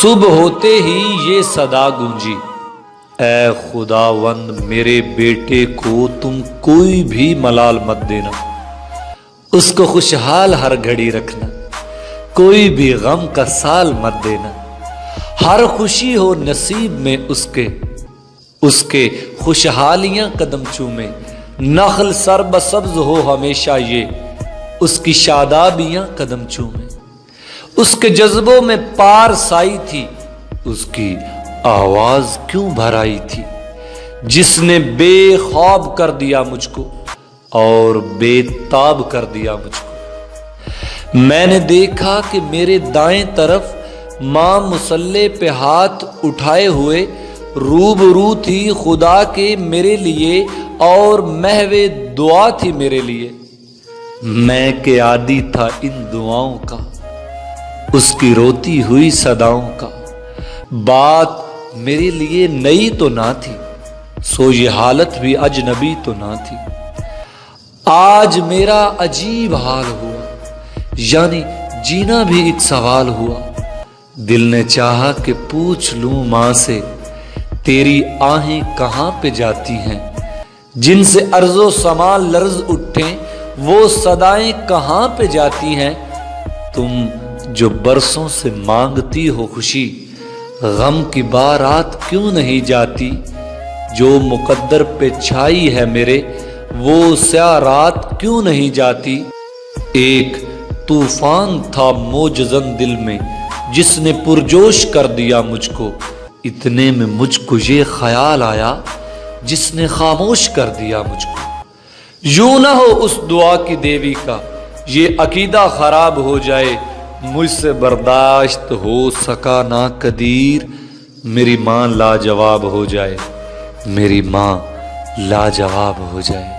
صبح ہوتے ہی یہ صدا گونجی، اے خداوند میرے بیٹے کو تم کوئی بھی ملال مت دینا، اس کو خوشحال ہر گھڑی رکھنا، کوئی بھی غم کا سال مت دینا، ہر خوشی ہو نصیب میں اس کے خوشحالیاں قدم چومے، نخل سر بسبز ہو ہمیشہ یہ اس کی شادابیاں قدم چومے۔ اس کے جذبوں میں پار سائی تھی، اس کی آواز کیوں بھر آئی تھی، جس نے بے خواب کر دیا مجھ کو اور بے تاب کر دیا مجھ کو۔ میں نے دیکھا کہ میرے دائیں طرف ماں مصلے پہ ہاتھ اٹھائے ہوئے روبرو تھی خدا کے میرے لیے، اور محو دعا تھی میرے لیے۔ میں کہ عادی تھا ان دعاؤں کا، اس کی روتی ہوئی صداؤں کا۔ بات میرے لیے نئی تو نہ تھی، سو یہ حالت بھی اجنبی تو نہ تھی۔ آج میرا عجیب حال ہوا، یعنی جینا بھی ایک سوال ہوا۔ دل نے چاہا کہ پوچھ لوں ماں سے، تیری آہیں کہاں پہ جاتی ہیں؟ جن سے ارض و سما لرز اٹھیں وہ صدائیں کہاں پہ جاتی ہیں؟ تم جو برسوں سے مانگتی ہو خوشی، غم کی بارات کیوں نہیں جاتی؟ جو مقدر پہ چھائی ہے میرے، وہ سیاہ رات کیوں نہیں جاتی؟ ایک طوفان تھا موجزن دل میں، جس نے پرجوش کر دیا مجھ کو، اتنے میں مجھ کو یہ خیال آیا جس نے خاموش کر دیا مجھ کو۔ یوں نہ ہو اس دعا کی دیوی کا یہ عقیدہ خراب ہو جائے، مجھ سے برداشت ہو سکا نہ قدیر، میری ماں لاجواب ہو جائے، میری ماں لاجواب ہو جائے۔